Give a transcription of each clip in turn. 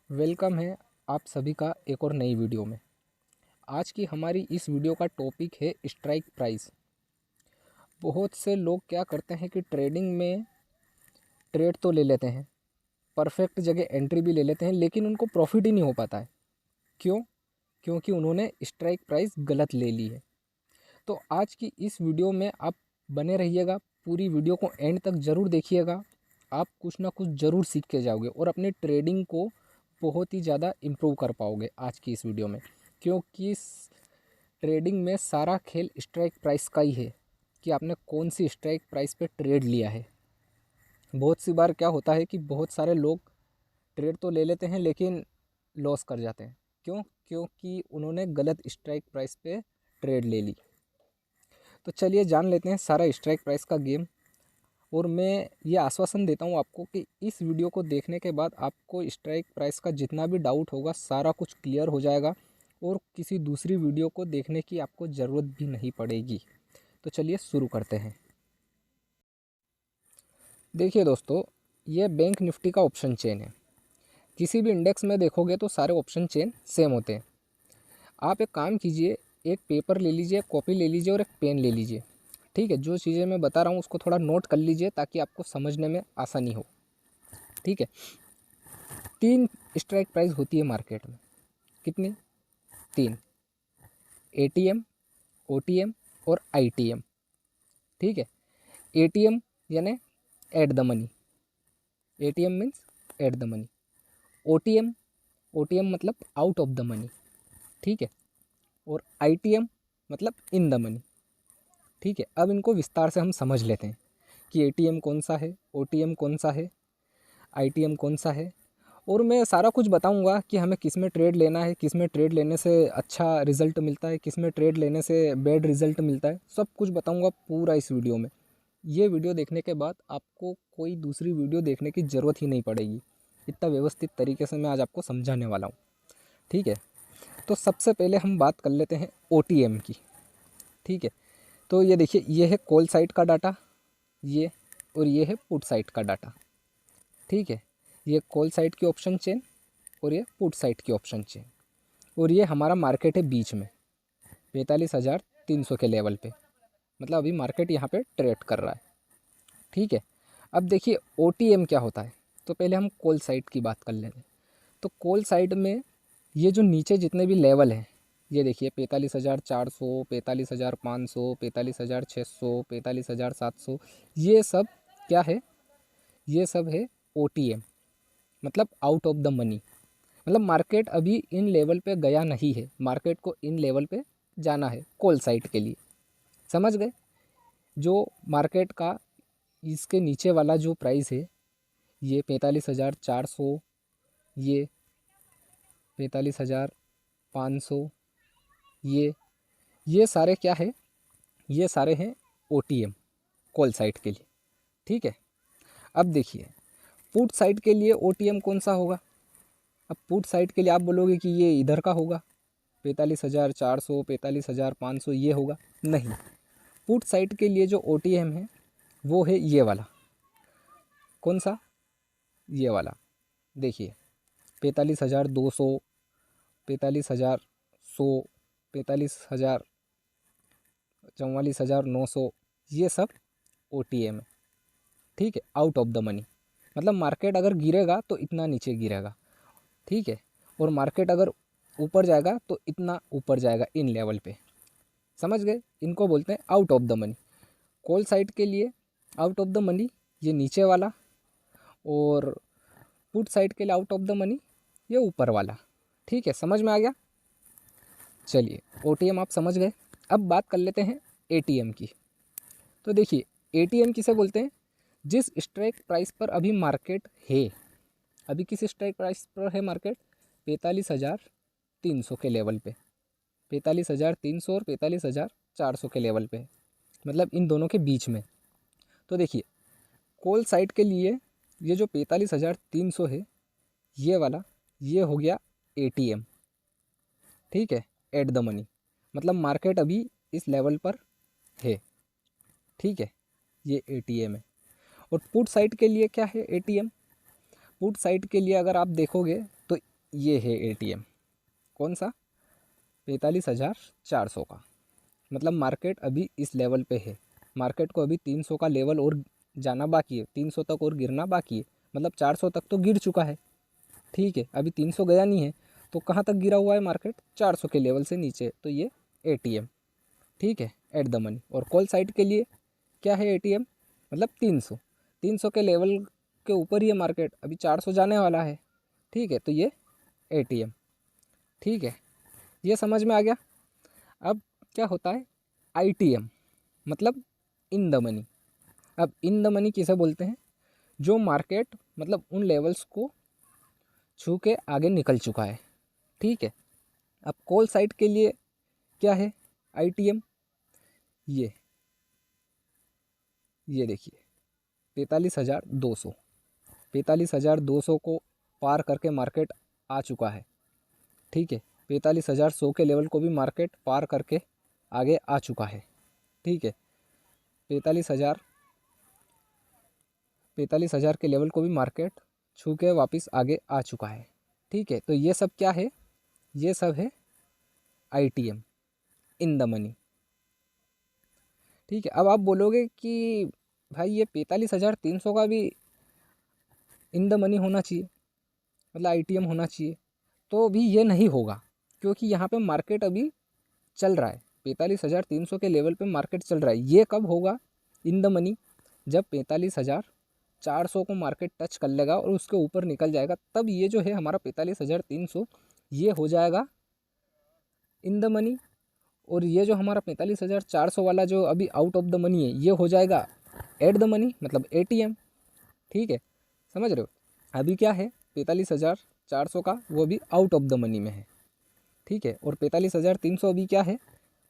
Welcome है आप सभी का एक और नई वीडियो में। आज की हमारी इस वीडियो का टॉपिक है स्ट्राइक प्राइस। बहुत से लोग क्या करते हैं कि ट्रेडिंग में ट्रेड तो ले लेते हैं, परफेक्ट जगह एंट्री भी ले लेते हैं, लेकिन उनको प्रॉफिट ही नहीं हो पाता है। क्यों? क्योंकि उन्होंने स्ट्राइक प्राइस गलत ले ली है। तो आज की इस वीडियो में आप बने रहिएगा, पूरी वीडियो को एंड तक ज़रूर देखिएगा। आप कुछ ना कुछ ज़रूर सीख के जाओगे और अपनी ट्रेडिंग को बहुत ही ज़्यादा इम्प्रूव कर पाओगे आज की इस वीडियो में। क्योंकि इस ट्रेडिंग में सारा खेल स्ट्राइक प्राइस का ही है कि आपने कौन सी स्ट्राइक प्राइस पे ट्रेड लिया है। बहुत सी बार क्या होता है कि बहुत सारे लोग ट्रेड तो ले लेते हैं लेकिन लॉस कर जाते हैं। क्यों? क्योंकि उन्होंने गलत स्ट्राइक प्राइस पे ट्रेड ले ली। तो चलिए जान लेते हैं सारा स्ट्राइक प्राइस का गेम। और मैं ये आश्वासन देता हूँ आपको कि इस वीडियो को देखने के बाद आपको स्ट्राइक प्राइस का जितना भी डाउट होगा सारा कुछ क्लियर हो जाएगा और किसी दूसरी वीडियो को देखने की आपको ज़रूरत भी नहीं पड़ेगी। तो चलिए शुरू करते हैं। देखिए दोस्तों, ये बैंक निफ्टी का ऑप्शन चेन है। किसी भी इंडेक्स में देखोगे तो सारे ऑप्शन चेन सेम होते हैं। आप एक काम कीजिए, एक पेपर ले लीजिए, कॉपी ले लीजिए और एक पेन ले लीजिए। ठीक है, जो चीज़ें मैं बता रहा हूँ उसको थोड़ा नोट कर लीजिए ताकि आपको समझने में आसानी हो। ठीक है, 3 स्ट्राइक प्राइस होती है मार्केट में। कितनी? 3। एटीएम, ओटीएम और आईटीएम। ठीक है, एटीएम यानी at the money. ATM means at the money. OTM, OTM मतलब आउट ऑफ द मनी। ठीक है, और आईटीएम मतलब इन द मनी। ठीक है, अब इनको विस्तार से हम समझ लेते हैं कि एटीएम कौन सा है, ओटीएम कौन सा है, आईटीएम कौन सा है। और मैं सारा कुछ बताऊंगा कि हमें किस में ट्रेड लेना है, किस में ट्रेड लेने से अच्छा रिज़ल्ट मिलता है, किस में ट्रेड लेने से बैड रिज़ल्ट मिलता है। सब कुछ बताऊंगा पूरा इस वीडियो में। ये वीडियो देखने के बाद आपको कोई दूसरी वीडियो देखने की ज़रूरत ही नहीं पड़ेगी। इतना व्यवस्थित तरीके से मैं आज आपको समझाने वाला हूँ। ठीक है, तो सबसे पहले हम बात कर लेते हैं ओटीएम की। ठीक है, तो ये देखिए, ये है कॉल साइड का डाटा, ये, और ये है पुट साइड का डाटा। ठीक है, ये कॉल साइड की ऑप्शन चेन और ये पुट साइड की ऑप्शन चेन। और ये हमारा मार्केट है बीच में 45,300 के लेवल पे। मतलब अभी मार्केट यहाँ पे ट्रेड कर रहा है। ठीक है, अब देखिए ओटीएम क्या होता है। तो पहले हम कॉल साइड की बात कर लेते हैं। तो कॉल साइड में ये जो नीचे जितने भी लेवल हैं, ये देखिए 45,400, 45,500, 45,600, 45,700, ये सब क्या है? ये सब है ओटीएम, मतलब आउट ऑफ द मनी। मतलब मार्केट अभी इन लेवल पे गया नहीं है, मार्केट को इन लेवल पे जाना है कॉल साइड के लिए। समझ गए? जो मार्केट का इसके नीचे वाला जो प्राइस है, ये 45,400, ये 45,500, ये सारे क्या है? ये सारे हैं ओटीएम कॉल साइड के लिए। ठीक है, अब देखिए पुट साइड के लिए ओटीएम कौन सा होगा। अब पुट साइड के लिए आप बोलोगे कि ये इधर का होगा, 45,400, 45,500 ये होगा। नहीं, पुट साइड के लिए जो ओटीएम है वो है ये वाला। कौन सा? ये वाला। देखिए 45,200, 45,100, 45,000, 44,900, ये सब ओटीएम है। ठीक है, आउट ऑफ द मनी। मतलब मार्केट अगर गिरेगा तो इतना नीचे गिरेगा। ठीक है, और मार्केट अगर ऊपर जाएगा तो इतना ऊपर जाएगा इन लेवल पे। समझ गए? इनको बोलते हैं out of the money. Call side के लिए आउट ऑफ द मनी ये नीचे वाला, और पुट साइड के लिए आउट ऑफ द मनी ये ऊपर वाला। ठीक है, समझ में आ गया? चलिए, ओटीएम आप समझ गए। अब बात कर लेते हैं एटीएम की। तो देखिए एटीएम किसे बोलते हैं? जिस स्ट्राइक प्राइस पर अभी मार्केट है, अभी किस स्ट्राइक प्राइस पर है मार्केट? 45,300 के लेवल पे। 45,300 और 45,400 के लेवल पे, मतलब इन दोनों के बीच में। तो देखिए कॉल साइड के लिए ये जो 45,300 है, ये वाला, ये हो गया एटीएम। ठीक है, एट द मनी, मतलब मार्केट अभी इस लेवल पर है। ठीक है, ये एटीएम है। और पुट साइड के लिए क्या है? एटीएम। पुट साइड के लिए अगर आप देखोगे तो ये है एटीएम। कौन सा? 45,400 का। मतलब मार्केट अभी इस लेवल पे है। मार्केट को अभी 300 का लेवल और जाना बाकी है, 300 तक और गिरना बाकी है। मतलब 400 तक तो गिर चुका है, ठीक है, अभी 300 गया नहीं है। तो कहाँ तक गिरा हुआ है मार्केट? 400 के लेवल से नीचे। तो ये एटीएम, ठीक है, एट द मनी। और कॉल साइड के लिए क्या है एटीएम? मतलब 300 के लेवल के ऊपर ही है मार्केट, अभी 400 जाने वाला है, ठीक है। तो ये एटीएम, ठीक है, ये समझ में आ गया। अब क्या होता है आईटीएम, मतलब इन द मनी। अब इन द मनी किसे बोलते हैं? जो मार्केट मतलब उन लेवल्स को छू के आगे निकल चुका है, ठीक है। अब कॉल साइड के लिए क्या है आईटीएम? ये देखिए 45,200, 45,200 को पार करके मार्केट आ चुका है, ठीक है। 45,100 के लेवल को भी मार्केट पार करके आगे आ चुका है, ठीक है। 45,000 के लेवल को भी मार्केट छू के वापस आगे आ चुका है, ठीक है। तो ये सब क्या है? ये सब है आईटीएम, इन द मनी, ठीक है। अब आप बोलोगे कि भाई ये 45,300 का भी इन द मनी होना चाहिए, मतलब आईटीएम होना चाहिए। तो भी ये नहीं होगा, क्योंकि यहाँ पे मार्केट अभी चल रहा है, 45,300 के लेवल पे मार्केट चल रहा है। ये कब होगा इन द मनी? जब 45,400 को मार्केट टच कर लेगा और उसके ऊपर निकल जाएगा, तब ये जो है हमारा 45,300 ये हो जाएगा इन द मनी। और ये जो हमारा 45,400 वाला जो अभी आउट ऑफ द मनी है, ये हो जाएगा एट द मनी, मतलब एटीएम, ठीक है। समझ रहे हो? अभी क्या है 45,400 का वो भी आउट ऑफ द मनी में है, ठीक है। और 45,300 अभी क्या है?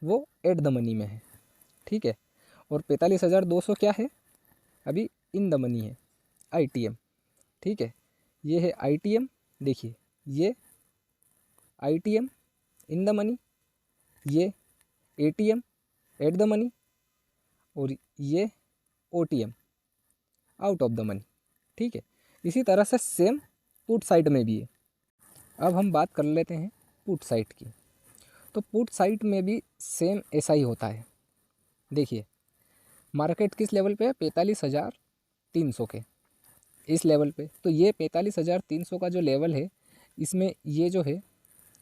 वो एट द मनी में है, ठीक है। और 45,200 क्या है? अभी इन द मनी है, आईटीएम, ठीक है। ये है आईटीएम, देखिए ये आईटीएम इन द मनी, ये एटीएम एट द मनी, और ये OTM out of the money, ठीक है। इसी तरह से सेम पुट साइड में भी है। अब हम बात कर लेते हैं पुट साइड की। तो पुट साइड में भी सेम ऐसा ही होता है। देखिए मार्केट किस लेवल पे है? 45,300 के इस लेवल पे। तो ये 45,300 का जो लेवल है, इसमें ये जो है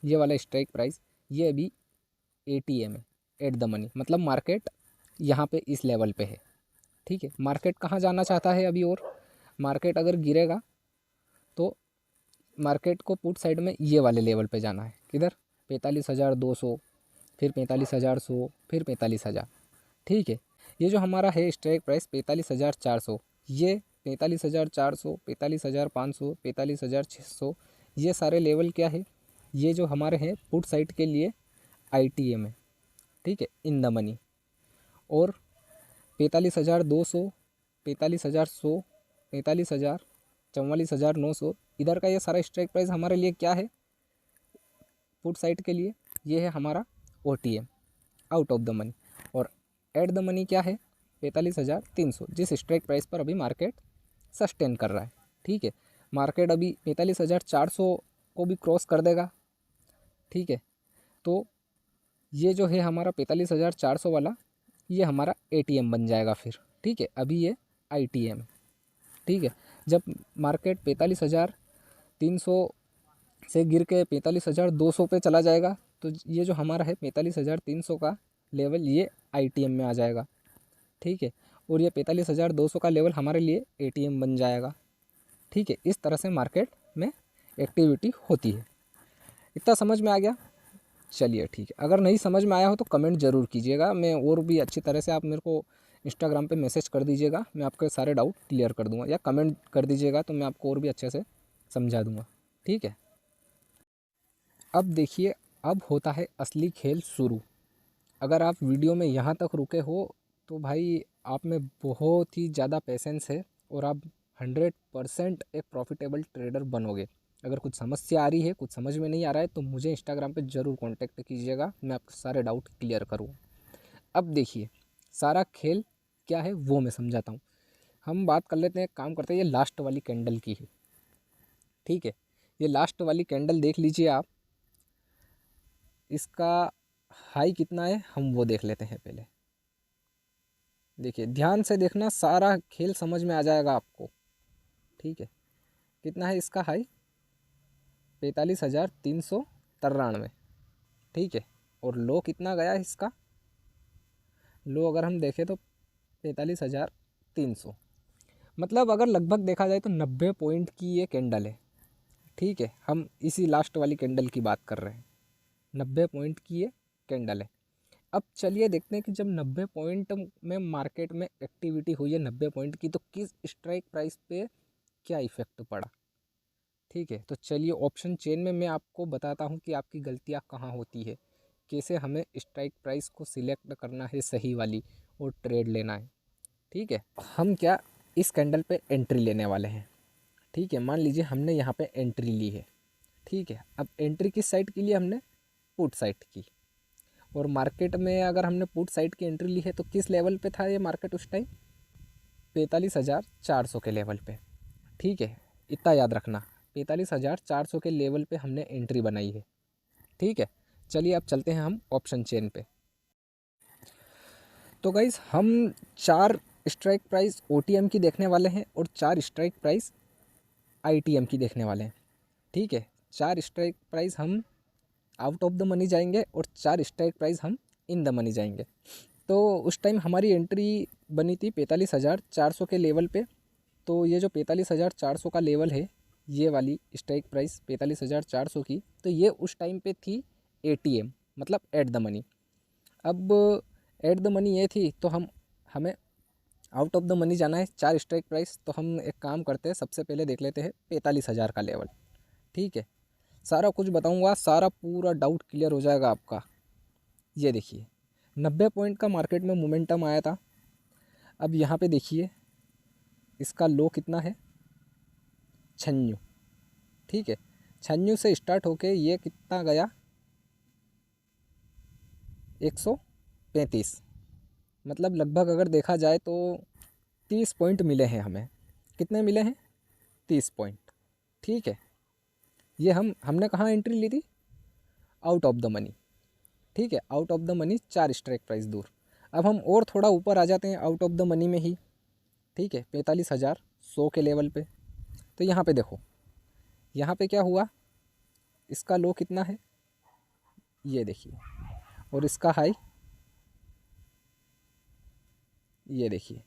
ये वाला स्ट्राइक प्राइस, ये अभी एटीएम है, एट द मनी। मतलब मार्केट यहाँ पे इस लेवल पे है, ठीक है। मार्केट कहाँ जाना चाहता है अभी? और मार्केट अगर गिरेगा तो मार्केट को पुट साइड में ये वाले लेवल पे जाना है। किधर? 45,200, फिर 45,100, फिर 45,000, ठीक है। ये जो हमारा है स्ट्राइक प्राइस 45,400, ये 45,400, 45,500, 45,600, ये सारे लेवल क्या है? ये जो हमारे हैं पुट साइड के लिए आईटीएम है, ठीक है, इन द मनी। और 45,200, 45,100, 45,000, 44,900, इधर का ये सारा स्ट्राइक प्राइस हमारे लिए क्या है पुट साइड के लिए? ये है हमारा OTM, out of the money. और एट द मनी क्या है? 45,300, जिस स्ट्राइक प्राइस पर अभी मार्केट सस्टेन कर रहा है, ठीक है। मार्केट अभी 45,400 को भी क्रॉस कर देगा, ठीक है। तो ये जो है हमारा 45,400 वाला, ये हमारा एटीएम बन जाएगा फिर, ठीक है। अभी ये आईटीएम, ठीक है। जब मार्केट 45,300 से गिर के 45,200 पे चला जाएगा, तो ये जो हमारा है 45,300 का लेवल, ये आईटीएम में आ जाएगा, ठीक है। और ये 45,200 का लेवल हमारे लिए एटीएम बन जाएगा, ठीक है। इस तरह से मार्केट में एक्टिविटी होती है। इतना समझ में आ गया? चलिए ठीक है। अगर नहीं समझ में आया हो तो कमेंट ज़रूर कीजिएगा, मैं और भी अच्छी तरह से, आप मेरे को इंस्टाग्राम पे मैसेज कर दीजिएगा, मैं आपके सारे डाउट क्लियर कर दूंगा, या कमेंट कर दीजिएगा तो मैं आपको और भी अच्छे से समझा दूंगा, ठीक है। अब देखिए, अब होता है असली खेल शुरू। अगर आप वीडियो में यहाँ तक रुके हो तो भाई आप में बहुत ही ज़्यादा पेशेंस है, और आप 100% एक प्रॉफिटेबल ट्रेडर बनोगे। अगर कुछ समस्या आ रही है, कुछ समझ में नहीं आ रहा है, तो मुझे इंस्टाग्राम पे ज़रूर कांटेक्ट कीजिएगा, मैं आपके सारे डाउट क्लियर करूँगा। अब देखिए सारा खेल क्या है वो मैं समझाता हूँ। हम बात कर लेते हैं, काम करते हैं, ये लास्ट वाली कैंडल की है, ठीक है। ये लास्ट वाली कैंडल देख लीजिए आप, इसका हाई कितना है हम वो देख लेते हैं पहले। देखिए ध्यान से देखना, सारा खेल समझ में आ जाएगा आपको। ठीक है, कितना है इसका हाई? 45,393। ठीक है, और लो कितना गया है इसका? लो अगर हम देखें तो 45,300। मतलब अगर लगभग देखा जाए तो 90 पॉइंट की ये कैंडल है। ठीक है, हम इसी लास्ट वाली कैंडल की बात कर रहे हैं। 90 पॉइंट की ये कैंडल है। अब चलिए देखते हैं कि जब 90 पॉइंट में मार्केट में एक्टिविटी हुई है 90 पॉइंट की, तो किस स्ट्राइक प्राइस पे क्या इफ़ेक्ट पड़ा। ठीक है, तो चलिए ऑप्शन चेन में मैं आपको बताता हूँ कि आपकी गलतियाँ कहाँ होती है, कैसे हमें स्ट्राइक प्राइस को सिलेक्ट करना है सही वाली और ट्रेड लेना है। ठीक है, हम क्या इस कैंडल पे एंट्री लेने वाले हैं। ठीक है, मान लीजिए हमने यहाँ पे एंट्री ली है। ठीक है, अब एंट्री किस साइड के लिए? हमने पुट साइड की। और मार्केट में अगर हमने पुट साइड की एंट्री ली है तो किस लेवल पे था ये मार्केट उस टाइम? 45,400 के लेवल पे। ठीक है, इतना याद रखना, 45,400 के लेवल पे हमने एंट्री बनाई है। ठीक है, चलिए अब चलते हैं हम ऑप्शन चेन पे। तो गाइस हम 4 स्ट्राइक प्राइस OTM की देखने वाले हैं और 4 स्ट्राइक प्राइस ITM की देखने वाले हैं। ठीक है, 4 स्ट्राइक प्राइस हम आउट ऑफ द मनी जाएंगे और 4 स्ट्राइक प्राइस हम इन द मनी जाएंगे। तो उस टाइम हमारी एंट्री बनी थी 45,400 के लेवल पे। तो ये जो 45,400 का लेवल है, ये वाली स्ट्राइक प्राइस 45,400 की, तो ये उस टाइम पे थी ATM, मतलब एट द मनी। अब एट द मनी ये थी तो हमें आउट ऑफ द मनी जाना है 4 स्ट्राइक प्राइस। तो हम एक काम करते हैं, सबसे पहले देख लेते हैं 45,000 का लेवल। ठीक है, सारा कुछ बताऊंगा, सारा पूरा डाउट क्लियर हो जाएगा आपका। ये देखिए 90 पॉइंट का मार्केट में मोमेंटम आया था। अब यहाँ पे देखिए इसका लो कितना है? 96। ठीक है, 96 से स्टार्ट होके ये कितना गया? 135। मतलब लगभग अगर देखा जाए तो 30 पॉइंट मिले हैं हमें। कितने मिले हैं? 30 पॉइंट। ठीक है, ये हमने कहाँ एंट्री ली थी? Out of the money. ठीक है, out of the money 4 strike price दूर। अब हम और थोड़ा ऊपर आ जाते हैं आउट ऑफ द मनी में ही। ठीक है, 45,100 के लेवल पे। तो यहाँ पे देखो, यहाँ पे क्या हुआ? इसका लो कितना है? ये देखिए, और इसका हाई ये देखिए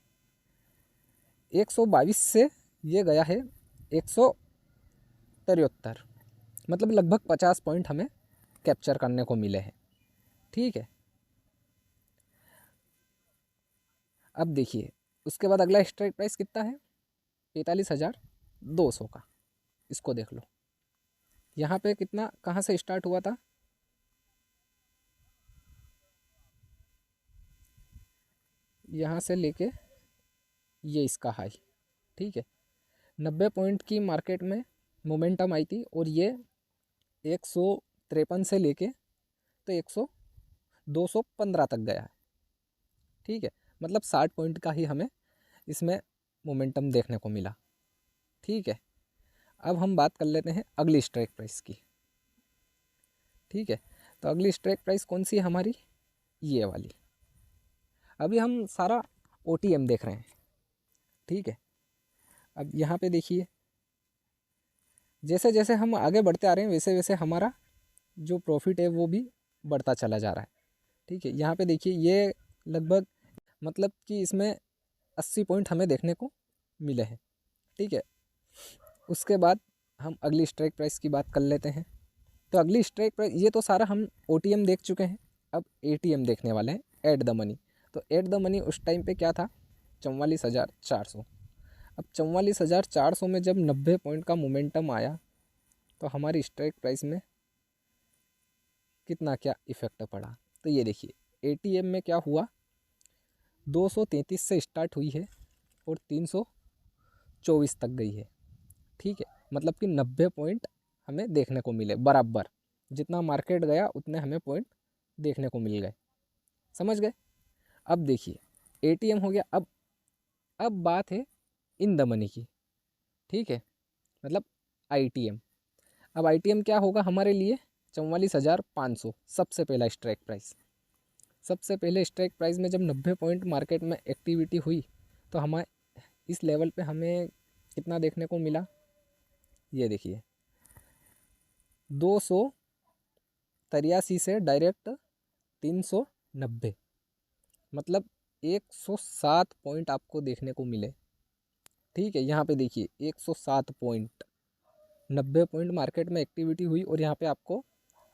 122 से ये गया है 173। मतलब लगभग 50 पॉइंट हमें कैप्चर करने को मिले हैं। ठीक है, अब देखिए उसके बाद अगला स्ट्राइक प्राइस कितना है? 45,200 का। इसको देख लो, यहाँ पे कितना, कहाँ से स्टार्ट हुआ था? यहाँ से लेके ये इसका हाई। ठीक है, 90 पॉइंट की मार्केट में मोमेंटम आई थी और ये 153 से लेके तो 215 तक गया है। ठीक है, मतलब 60 पॉइंट का ही हमें इसमें मोमेंटम देखने को मिला। ठीक है, अब हम बात कर लेते हैं अगली स्ट्राइक प्राइस की। ठीक है, तो अगली स्ट्राइक प्राइस कौन सी है हमारी? ये वाली। अभी हम सारा OTM देख रहे हैं। ठीक है, अब यहाँ पे देखिए जैसे जैसे हम आगे बढ़ते आ रहे हैं वैसे वैसे हमारा जो प्रॉफिट है वो भी बढ़ता चला जा रहा है। ठीक है, यहाँ पे देखिए ये लगभग, मतलब कि इसमें 80 पॉइंट हमें देखने को मिले हैं। ठीक है, उसके बाद हम अगली स्ट्राइक प्राइस की बात कर लेते हैं। तो अगली स्ट्राइक प्राइस, ये तो सारा हम OTM देख चुके हैं। अब ATM देखने वाले हैं, एट द मनी। तो एट द मनी उस टाइम पे क्या था? 44,400। अब 44,400 में जब 90 पॉइंट का मोमेंटम आया तो हमारी स्ट्राइक प्राइस में कितना क्या इफ़ेक्ट पड़ा? तो ये देखिए ATM में क्या हुआ, 233 से स्टार्ट हुई है और 324 तक गई है। ठीक है, मतलब कि 90 पॉइंट हमें देखने को मिले बराबर। जितना मार्केट गया उतने हमें पॉइंट देखने को मिल गए। समझ गए? अब देखिए ATM हो गया। अब बात है इन द मनी की। ठीक है, मतलब ITM। अब ITM क्या होगा हमारे लिए, 44,500 सबसे पहला स्ट्राइक प्राइस। सबसे पहले स्ट्राइक प्राइस में जब 90 पॉइंट मार्केट में एक्टिविटी हुई तो हमारे इस लेवल पे हमें कितना देखने को मिला, ये देखिए 283 से डायरेक्ट 390, मतलब 107 पॉइंट आपको देखने को मिले। ठीक है, यहाँ पे देखिए 107 पॉइंट, 90 पॉइंट मार्केट में एक्टिविटी हुई और यहाँ पे आपको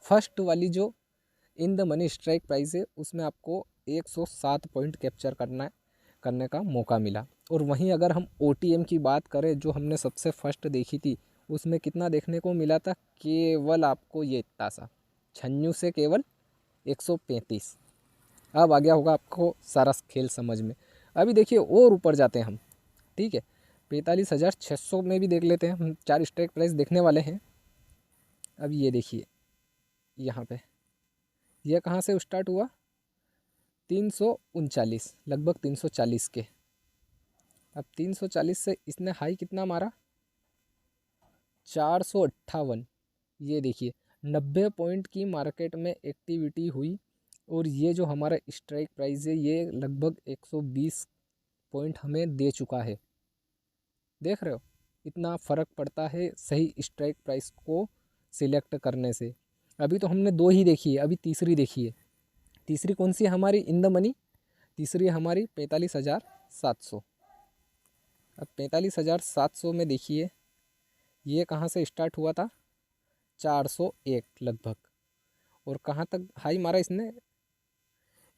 फर्स्ट वाली जो in the money strike price है उसमें आपको 107 पॉइंट कैप्चर करने का मौका मिला। और वहीं अगर हम OTM की बात करें जो हमने सबसे फर्स्ट देखी थी, उसमें कितना देखने को मिला था, केवल आपको ये इतना सा 96 से केवल 135। अब आ गया होगा आपको सारा खेल समझ में। अभी देखिए और ऊपर जाते हैं हम, ठीक है, 45,600 में भी देख लेते हैं हम, 4 स्ट्राइक प्राइस देखने वाले हैं। अब ये देखिए यहाँ पे ये कहाँ से स्टार्ट हुआ, 339, लगभग 340 के। अब 340 से इसने हाई कितना मारा, 458। ये देखिए 90 पॉइंट की मार्केट में एक्टिविटी हुई और ये जो हमारा स्ट्राइक प्राइस है ये लगभग 120 पॉइंट हमें दे चुका है। देख रहे हो इतना फ़र्क पड़ता है सही स्ट्राइक प्राइस को सिलेक्ट करने से। अभी तो हमने 2 ही देखी है, अभी तीसरी देखिए। तीसरी कौन सी है हमारी इन द मनी, तीसरी हमारी 45,700। अब 45,700 में देखिए ये कहाँ से स्टार्ट हुआ था, 401 लगभग, और कहाँ तक हाई मारा इसने,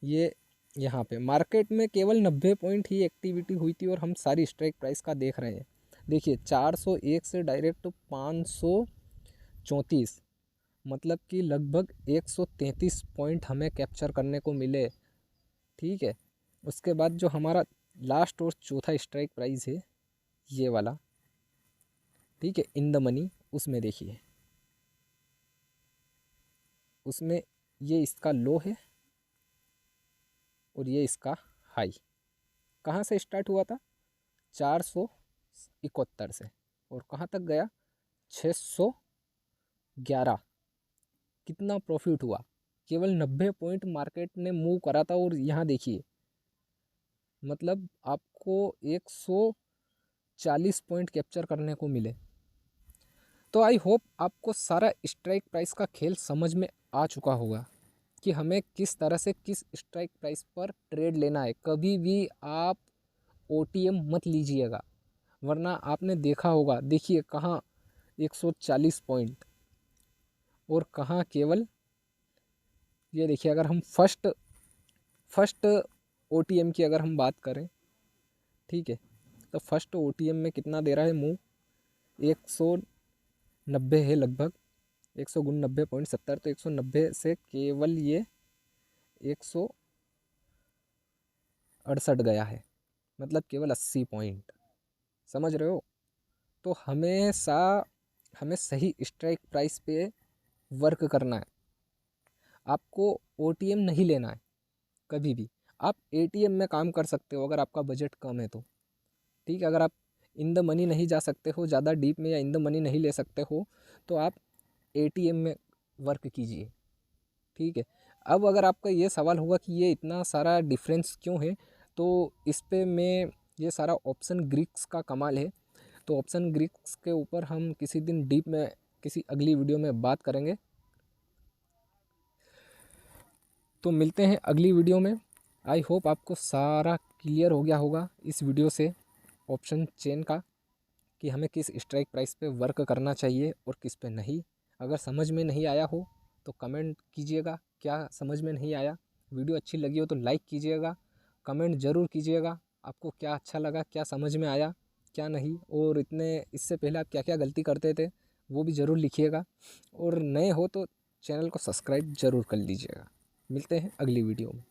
ये यहाँ पे मार्केट में केवल 90 पॉइंट ही एक्टिविटी हुई थी और हम सारी स्ट्राइक प्राइस का देख रहे हैं। देखिए 401 से डायरेक्ट 534, मतलब कि लगभग 133 पॉइंट हमें कैप्चर करने को मिले। ठीक है, उसके बाद जो हमारा लास्ट और चौथा स्ट्राइक प्राइस है ये वाला, ठीक है, इन द मनी, उसमें देखिए उसमें ये इसका लो है और ये इसका हाई। कहाँ से स्टार्ट हुआ था, 471 से, और कहाँ तक गया, 611। कितना प्रॉफिट हुआ, केवल 90 पॉइंट मार्केट ने मूव करा था और यहाँ देखिए मतलब आपको 140 पॉइंट कैप्चर करने को मिले। तो आई होप आपको सारा स्ट्राइक प्राइस का खेल समझ में आ चुका होगा कि हमें किस तरह से किस स्ट्राइक प्राइस पर ट्रेड लेना है। कभी भी आप OTM मत लीजिएगा, वरना आपने देखा होगा, देखिए कहाँ 140 पॉइंट और कहाँ केवल, ये देखिए अगर हम फर्स्ट OTM की अगर हम बात करें, ठीक है, तो फर्स्ट OTM में कितना दे रहा है मूव, 190 है लगभग, 190.70, तो 190 से केवल ये 168 गया है, मतलब केवल 80 पॉइंट। समझ रहे हो, तो हमेशा हमें सही स्ट्राइक प्राइस पे वर्क करना है। आपको OTM नहीं लेना है कभी भी, आप ATM में काम कर सकते हो अगर आपका बजट कम है तो। ठीक है, अगर आप इन द मनी नहीं जा सकते हो ज़्यादा डीप में, या इन द मनी नहीं ले सकते हो, तो आप ATM में वर्क कीजिए। ठीक है, अब अगर आपका ये सवाल होगा कि ये इतना सारा डिफरेंस क्यों है, तो इस पे मैं, ये सारा ऑप्शन ग्रीक्स का कमाल है। तो ऑप्शन ग्रीक्स के ऊपर हम किसी दिन डीप में किसी अगली वीडियो में बात करेंगे। तो मिलते हैं अगली वीडियो में। आई होप आपको सारा क्लियर हो गया होगा इस वीडियो से ऑप्शन चेन का, कि हमें किस स्ट्राइक प्राइस पे वर्क करना चाहिए और किस पे नहीं। अगर समझ में नहीं आया हो तो कमेंट कीजिएगा क्या समझ में नहीं आया। वीडियो अच्छी लगी हो तो लाइक कीजिएगा, कमेंट ज़रूर कीजिएगा आपको क्या अच्छा लगा, क्या समझ में आया, क्या नहीं, और इससे पहले आप क्या क्या गलती करते थे वो भी ज़रूर लिखिएगा। और नए हो तो चैनल को सब्सक्राइब ज़रूर कर लीजिएगा। मिलते हैं अगली वीडियो में।